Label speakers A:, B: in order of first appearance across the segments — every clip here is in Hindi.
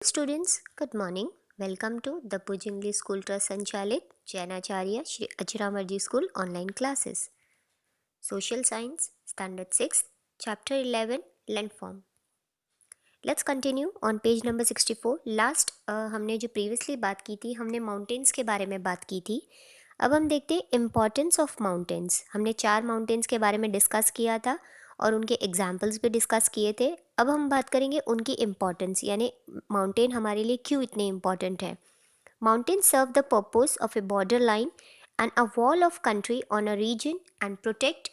A: students, good morning. Welcome to the Puj English School Trust Sanchalit Jainacharya Shri Ajramarji School online classes. Social Science, Standard 6, Chapter 11, Landform. Let's continue on page number 64. Last हमने जो प्रीवियसली बात की थी, हमने माउंटेन्स के बारे में बात की थी. अब हम देखते हैं इम्पॉर्टेंस ऑफ माउंटेन्स. हमने 4 माउंटेन्स के बारे में डिस्कस किया था और उनके एग्जाम्पल्स भी डिस्कस किए थे. अब हम बात करेंगे उनकी इम्पॉर्टेंस, यानी माउंटेन हमारे लिए क्यों इतने इम्पॉर्टेंट है. Mountains serve the purpose of a borderline and a wall of country on a region and protect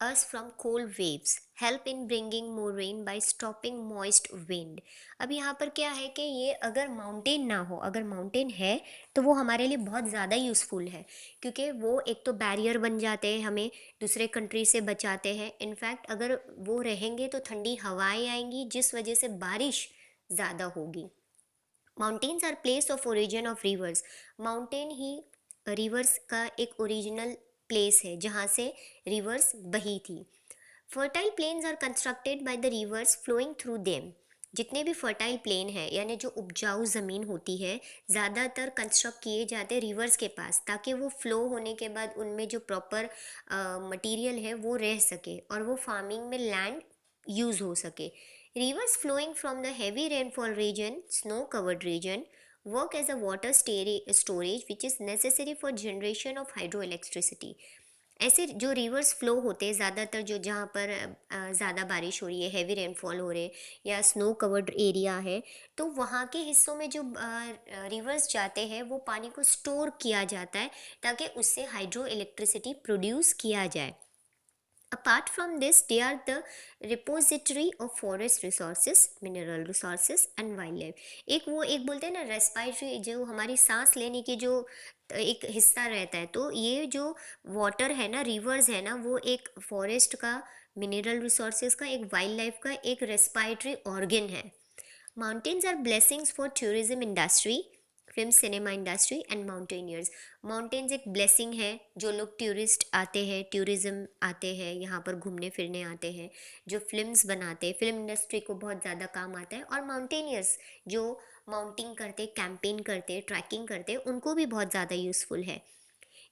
A: us from cold waves, help in bringing more rain by stopping moist wind. अब यहाँ पर क्या है कि ये अगर माउंटेन ना हो, अगर माउंटेन है तो वो हमारे लिए बहुत ज़्यादा यूज़फुल है, क्योंकि वो एक तो बैरियर बन जाते हैं, हमें दूसरे कंट्री से बचाते हैं. इनफैक्ट अगर वो रहेंगे तो ठंडी हवाएं आएंगी जिस वजह से बारिश ज़्यादा होगी. Mountains are place of origin of rivers. Mountain ही रिवर्स का एक ओरिजिनल प्लेस है जहाँ से रिवर्स बही थी. Fertile plains are constructed by the rivers flowing through them. जितने भी फर्टाइल प्लेन है यानी जो उपजाऊ ज़मीन होती है, ज़्यादातर कंस्ट्रक्ट किए जाते हैं रिवर्स के पास, ताकि वो फ्लो होने के बाद उनमें जो प्रॉपर मटेरियल है वो रह सके और वो फार्मिंग में लैंड यूज़ हो सके. Rivers flowing from the heavy rainfall region, snow-covered region, work as a water storage which is necessary for generation of hydroelectricity. ऐसे जो रिवर्स फ्लो होते हैं ज़्यादातर, जो जहाँ पर ज़्यादा बारिश हो रही है, हैवी रेनफॉल हो रहे या स्नो कवर्ड एरिया है, तो वहाँ के हिस्सों में जो रिवर्स जाते हैं वो पानी को स्टोर किया जाता है ताकि उससे हाइड्रो इलेक्ट्रिसिटी प्रोड्यूस किया जाए. Apart from this, they are the repository of forest resources, mineral resources and wildlife. एक वो एक बोलते हैं ना रेस्पिरेटरी, जो हमारी सांस लेने की जो एक हिस्सा रहता है, तो ये जो वाटर है ना, रिवर्स है ना, वो एक फॉरेस्ट का, मिनरल रिसोर्सेज का, एक वाइल्ड लाइफ का एक रेस्पिरेटरी ऑर्गन है. Mountains are blessings for tourism industry, film cinema industry and mountaineers. Mountains एक ब्लेसिंग है. जो लोग टूरिस्ट आते हैं, टूरिज्म आते हैं, यहाँ पर घूमने फिरने आते हैं, जो फिल्म्स बनाते हैं, फिल्म इंडस्ट्री को बहुत ज़्यादा काम आता है. और माउंटेनियर्स जो माउंटिंग करते, कैंपेन करते, ट्रैकिंग करते, उनको भी बहुत ज़्यादा यूज़फुल है.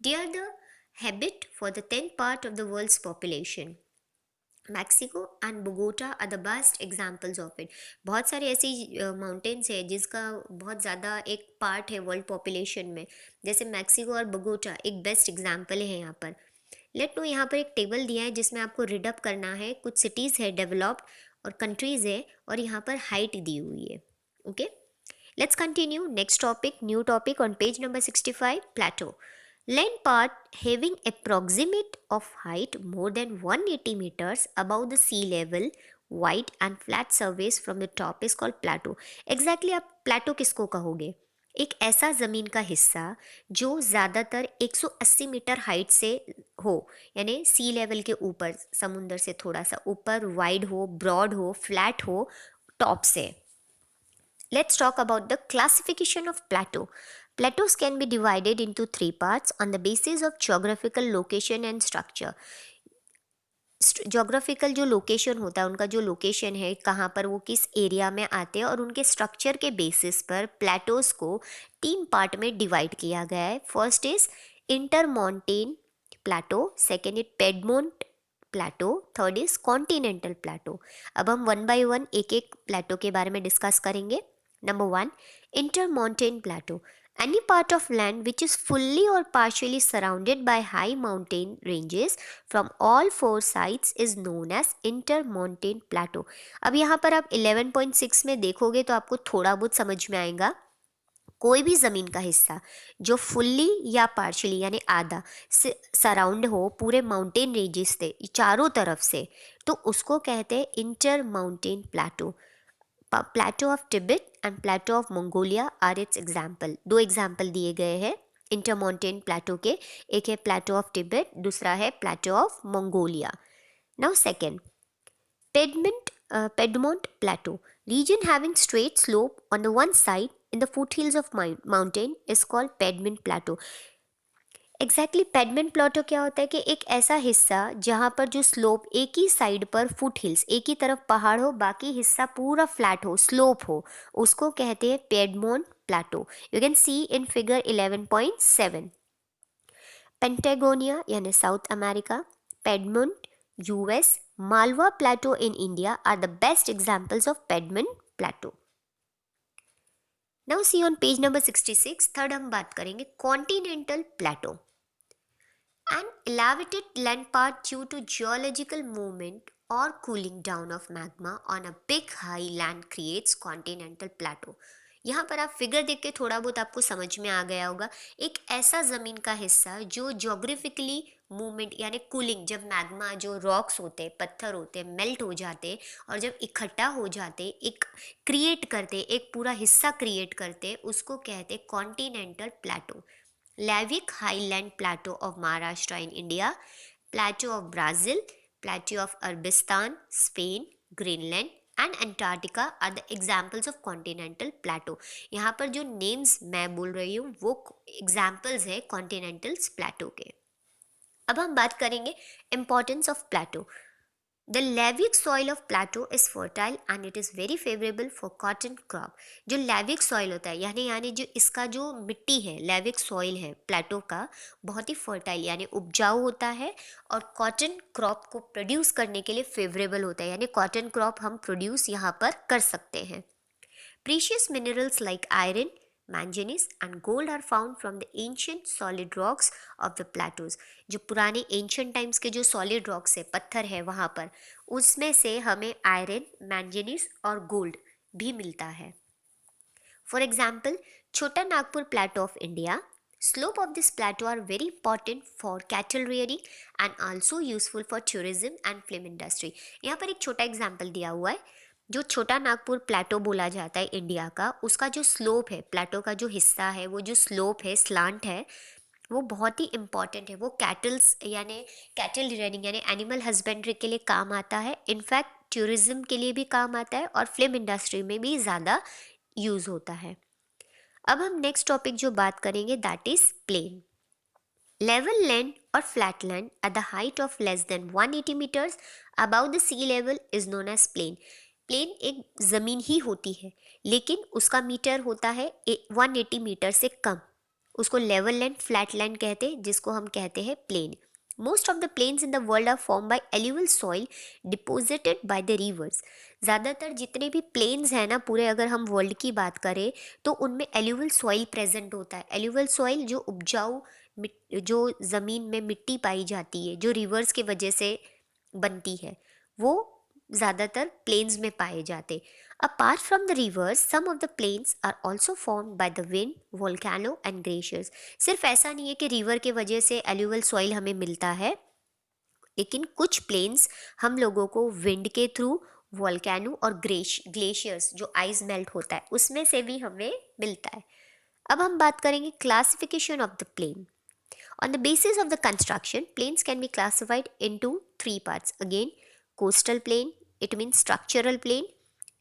A: They are the habit for the 10th part of the world's population. Mexico and Bogota are the best examples of it. बहुत सारे ऐसी माउंटेन्स है जिसका बहुत ज़्यादा एक पार्ट है वर्ल्ड पॉपुलेशन में, जैसे मैक्सिको और बोगोटा एक बेस्ट एग्जाम्पल है यहाँ पर. लेट नो, यहाँ पर एक टेबल दिया है जिसमें आपको रीड अप करना है. कुछ सिटीज़ है डेवलप्ड और कंट्रीज़ है और यहाँ पर हाइट दी हुई है. Okay, let's continue. Next topic, new topic on page number 65, plateau. Land part having approximate of height more than 180 meters above the sea level, wide and flat surface from the top is called plateau. Exactly आप plateau किसको कहोगे? एक ऐसा ज़मीन का हिस्सा जो ज़्यादातर 180 मीटर हाइट से हो, यानी सी लेवल के ऊपर, समुंदर से थोड़ा सा ऊपर, वाइड हो, ब्रॉड हो, फ्लैट हो, टॉप से. Let's talk about the classification of plateau. Plateaus can be divided into 3 parts on the basis of geographical location and structure. Geographical जो लोकेशन होता है, उनका जो लोकेशन है, कहाँ पर वो किस एरिया में आते हैं, और उनके स्ट्रक्चर के बेसिस पर प्लेटोज को 3 पार्ट में डिवाइड किया गया है. First is intermontane plateau, second is piedmont plateau, third is continental plateau. अब हम वन बाय वन एक एक प्लेटो के बारे में डिस्कस करेंगे. Number 1, intermontane plateau. Any part of land which is fully or partially surrounded by high mountain ranges from all 4 sides is known as intermontane plateau. अब यहाँ पर आप 11.6 में देखोगे तो आपको थोड़ा बहुत समझ में आएगा. कोई भी ज़मीन का हिस्सा जो फुल्ली या पार्शली यानी आधा सराउंड हो पूरे माउंटेन रेंजेस से चारों तरफ से, तो उसको कहते हैं inter mountain plateau. Plateau of Tibet and plateau of Mongolia are its example. 2 example दिए गए हैं इंटरमॉन्टेन प्लेटो के. एक है प्लेटो ऑफ टिबेट, दूसरा है plateau of Mongolia. Now second, piedmont plateau. Region having straight slope on the one side in the foothills of mountain is called Pedment Plateau. Exactly piedmont plateau क्या होता है कि एक ऐसा हिस्सा जहाँ पर जो स्लोप एक ही साइड पर फुट हिल्स एक ही तरफ पहाड़ हो, बाकी हिस्सा पूरा फ्लैट हो, स्लोप हो, उसको कहते हैं piedmont plateau. You can see in figure 11.7। Patagonia यानी South America, piedmont US, Malwa plateau in India are the best examples of piedmont plateau. Now see on page number 66, third हम बात करेंगे continental plateau. An elevated land part due to geological movement or cooling down of magma on a big high land creates continental plateau। यहाँ पर आप फिगर देख के थोड़ा बहुत आपको समझ में आ गया होगा। एक ऐसा ज़मीन का हिस्सा जो जोग्राफिकली मूवमेंट यानी कूलिंग, जब मैग्मा जो रॉक्स होते हैं, पत्थर होते हैं, मेल्ट हो जाते और जब इकट्ठा हो जाते एक क्रिएट करते, एक पूरा हिस्सा क्रिएट करते, उसको कहते continental Plato. Lavic Highland Plateau of Maharashtra in India, Plateau of Brazil, Plateau of Uzbekistan, Spain, Greenland and Antarctica are the examples of continental plateau. यहाँ पर जो नेम्स मैं बोल रही हूँ वो एग्जाम्पल्स है कॉन्टिनेंटल प्लेटो के। अब हम बात करेंगे importance of plateau. The lavic soil of plateau is fertile and it is very favorable for cotton crop। जो lavic soil होता है यानी जो इसका जो मिट्टी है, lavic soil है प्लेटो का, बहुत ही fertile यानी उपजाऊ होता है और कॉटन क्रॉप को प्रोड्यूस करने के लिए फेवरेबल होता है, यानी कॉटन क्रॉप हम प्रोड्यूस यहाँ पर कर सकते हैं। Precious minerals like iron, manganese and gold are found from the ancient solid rocks of the plateaus। जो पुराने एंशियंट टाइम्स के जो सॉलिड रॉक्स है, पत्थर है वहाँ पर, उसमें से हमें आयरन, मैंगनीज और गोल्ड भी मिलता है। For example, Chota Nagpur plateau of India, slope of this plateau are very important for cattle rearing and also useful for tourism and film industry। यहाँ पर एक छोटा एग्जाम्पल दिया हुआ है। जो छोटा नागपुर प्लेटो बोला जाता है इंडिया का, उसका जो स्लोप है, प्लेटो का जो हिस्सा है, वो जो स्लोप है, स्लांट है, वो बहुत ही इम्पॉर्टेंट है। वो कैटल्स यानी कैटल रेयरिंग यानी एनिमल हस्बेंड्री के लिए काम आता है, इनफैक्ट टूरिज्म के लिए भी काम आता है और फिल्म इंडस्ट्री में भी ज़्यादा यूज़ होता है। अब हम नेक्स्ट टॉपिक जो बात करेंगे that is plain. Level land और flat land at the height of less than 180 metres above the sea level is known as plain. Plain एक ज़मीन ही होती है लेकिन उसका मीटर होता है 180 मीटर से कम, उसको लेवल लैंड, फ्लैट लैंड कहते हैं, जिसको हम कहते हैं plain. Most of the plains in the world are form by alluvial soil deposited by the rivers. ज़्यादातर जितने भी प्लेन्स हैं ना पूरे, अगर हम वर्ल्ड की बात करें तो उनमें एल्यूवल सॉइल प्रेजेंट होता है। एल्यूवल सॉइल जो उपजाऊ जो ज़मीन में मिट्टी पाई जाती है, जो रिवर्स की वजह से बनती है, वो ज़्यादातर प्लेन्स में पाए जाते। Apart from the rivers, some of the plains are also formed by the wind, volcano and glaciers. सिर्फ ऐसा नहीं है कि रिवर के वजह से एल्यूवल सॉइल हमें मिलता है, लेकिन कुछ प्लेन्स हम लोगों को विंड के थ्रू, वोल्केनो और ग्लेशियर्स जो आइस मेल्ट होता है उसमें से भी हमें मिलता है। अब हम बात करेंगे classification of the plain. On the basis of the construction, plains can be classified into three parts. Again, coastal plain, it means structural plain,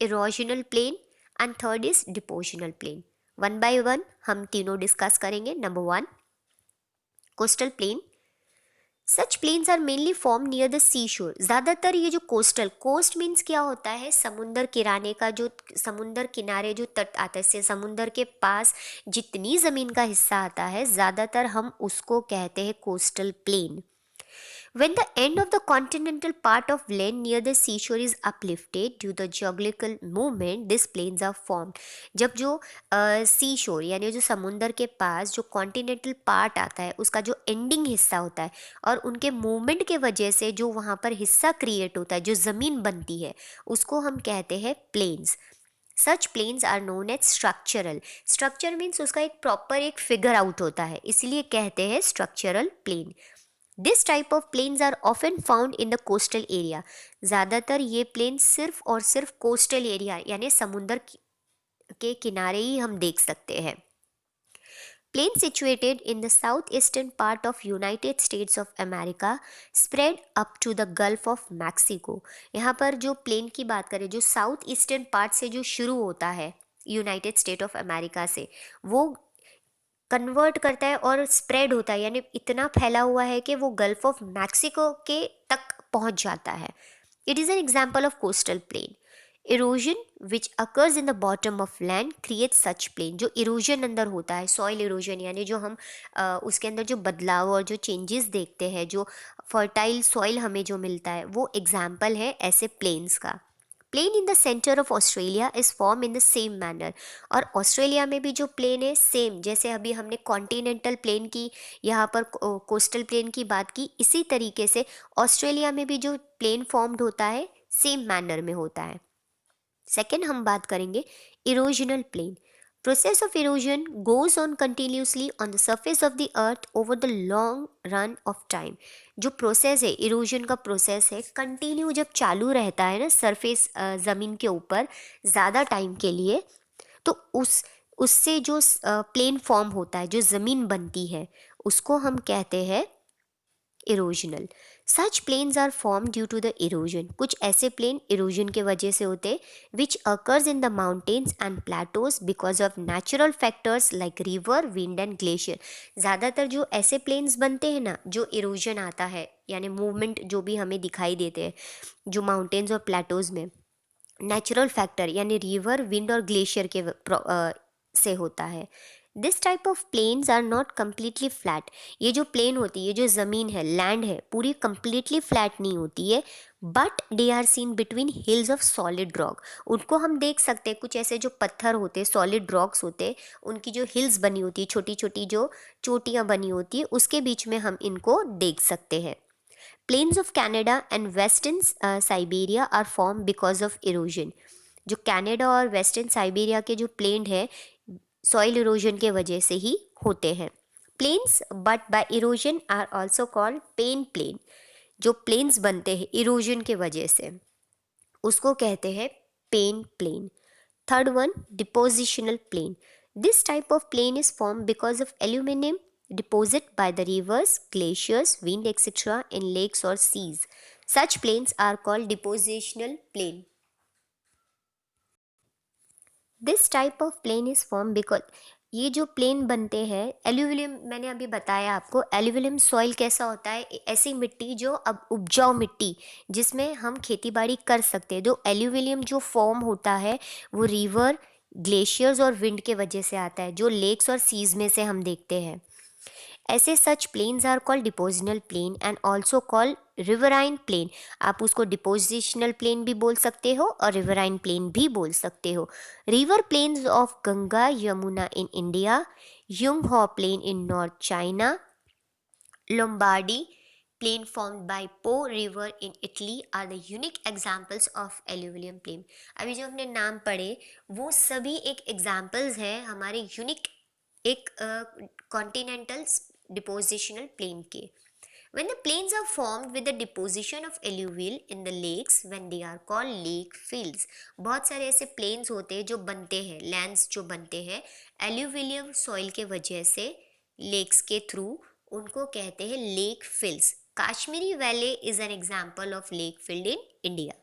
A: erosional plain, and third is depositional plain। One by one हम तीनों डिस्कस करेंगे। Number one, coastal plain. Such plains are mainly form near the sea shore. ज़्यादातर ये जो कोस्टल, कोस्ट मीन्स क्या होता है, समुंदर किराने का जो समुंदर किनारे जो तट आता है, समुंदर के पास जितनी ज़मीन का हिस्सा आता है ज़्यादातर हम उसको कहते हैं coastal plain. When the end of the continental part of land near the seashore is uplifted due to geological movement, these plains are formed। जब जो सी शोर यानी जो समुंदर के पास जो कॉन्टिनेंटल पार्ट आता है उसका जो एंडिंग हिस्सा होता है और उनके मूवमेंट के वजह से जो वहाँ पर हिस्सा क्रिएट होता है, जो ज़मीन बनती है, उसको हम कहते हैं plains. Such plains are known as structural. Structure means उसका एक प्रॉपर एक फिगर आउट होता है, इसलिए कहते हैं structural plain. This type of plains are often found in the coastal area. ज़्यादातर ये प्लेन सिर्फ और सिर्फ कोस्टल एरिया यानी समुंदर के किनारे ही हम देख सकते हैं। Plain situated in the south eastern part of United States of America spread up to the Gulf of Mexico. यहाँ पर जो प्लेन की बात करें, जो साउथ ईस्टर्न पार्ट से जो शुरू होता है यूनाइटेड स्टेट ऑफ अमेरिका से, वो कन्वर्ट करता है और स्प्रेड होता है, यानी इतना फैला हुआ है कि वो गल्फ ऑफ मैक्सिको के तक पहुंच जाता है। It is an example of coastal plain. Erosion which occurs in the bottom of land create such plain. जो इरोजन अंदर होता है, सॉइल इरोजन, यानी जो हम उसके अंदर जो बदलाव और जो चेंजेस देखते हैं, जो फर्टाइल सॉइल हमें जो मिलता है, वो एग्जाम्पल है ऐसे प्लेन्स का। Plain in the centre of Australia is form in the same manner. और ऑस्ट्रेलिया में भी जो प्लेन है सेम, जैसे अभी हमने कॉन्टिनेंटल प्लेन की, यहाँ पर कोस्टल प्लेन की बात की, इसी तरीके से ऑस्ट्रेलिया में भी जो प्लेन फॉर्म्ड होता है सेम मैनर में होता है। सेकेंड हम बात करेंगे erosional plain. Process of erosion goes on continuously on the surface of the earth over the long run of time. जो प्रोसेस है, इरोजन का प्रोसेस है, कंटिन्यू जब चालू रहता है ना सरफेस ज़मीन के ऊपर ज़्यादा टाइम के लिए, तो उससे जो प्लेन फॉर्म होता है, जो ज़मीन बनती है, उसको हम कहते हैं erosional. Such plains are form due to the erosion. कुछ ऐसे प्लेन इरोजन के वजह से होते, which occurs in the mountains and plateaus because of natural factors like river, wind and glacier. ज़्यादातर जो ऐसे प्लेन्स बनते हैं ना, जो इरोजन आता है, यानी मूवमेंट जो भी हमें दिखाई देते हैं जो माउंटेन्स और प्लेटोज में, नेचुरल फैक्टर यानी रिवर, विंड और ग्लेशियर के से होता है। This type of plains are not completely flat. ये जो प्लेन होती है, ये जो ज़मीन है, लैंड है, पूरी कम्प्लीटली फ्लैट नहीं होती है, but they are seen between hills of solid rock. उनको हम देख सकते हैं, कुछ ऐसे जो पत्थर होते हैं, सॉलिड रॉक्स होते हैं, उनकी जो हिल्स बनी होती है, छोटी छोटी जो चोटियाँ बनी होती है, उसके बीच में हम इनको देख सकते हैं। Plains of Canada and western Siberia are form because of erosion. जो कनाडा और वेस्टर्न साइबेरिया के जो प्लेन है, सॉइल इरोजन के वजह से ही होते हैं। Plains but by erosion are also called peneplain. जो प्लेन्स बनते हैं इरोजन के वजह से, उसको कहते हैं peneplain. Third one, depositional plain. This type of plain is form because of alluvium deposit by the rivers, glaciers, wind, etc. in lakes or seas. Such plains are called depositional plain. This type of plain is formed because ये जो प्लेन बनते हैं, एल्यूविलियम, मैंने अभी बताया आपको, एल्यूविलियम सॉइल कैसा होता है, ऐसी मिट्टी जो अब उपजाऊ मिट्टी जिसमें हम खेती बाड़ी कर सकते हैं। जो एल्यूविलियम जो फॉर्म होता है वो रिवर, ग्लेशियर्स और विंड के वजह से आता है, जो लेक्स और सीज में से हम देखते हैं। ऐसे such plains are called depositional plain and also called riverine plain. आप उसको डिपोजिशनल प्लेन भी बोल सकते हो और रिवराइन प्लेन भी बोल सकते हो। River plains of Ganga Yamuna in India, Yungho plain in North China, Lombardy plain formed by Po river in Italy are the unique examples of alluvial plain। अभी जो हमने नाम पढ़े वो सभी एक एग्जाम्पल्स हैं हमारे यूनिक एक कॉन्टिनेंटल डिपोजिशनल प्लेन के। When the plains are formed with the deposition of alluvial in the lakes when they are called lake fields। बहुत सारे ऐसे plains होते हैं जो बनते हैं, lands जो बनते हैं alluvial soil के वजह से, lakes के थ्रू, उनको कहते हैं lake fields। Kashmiri Valley is an example of lake field in India।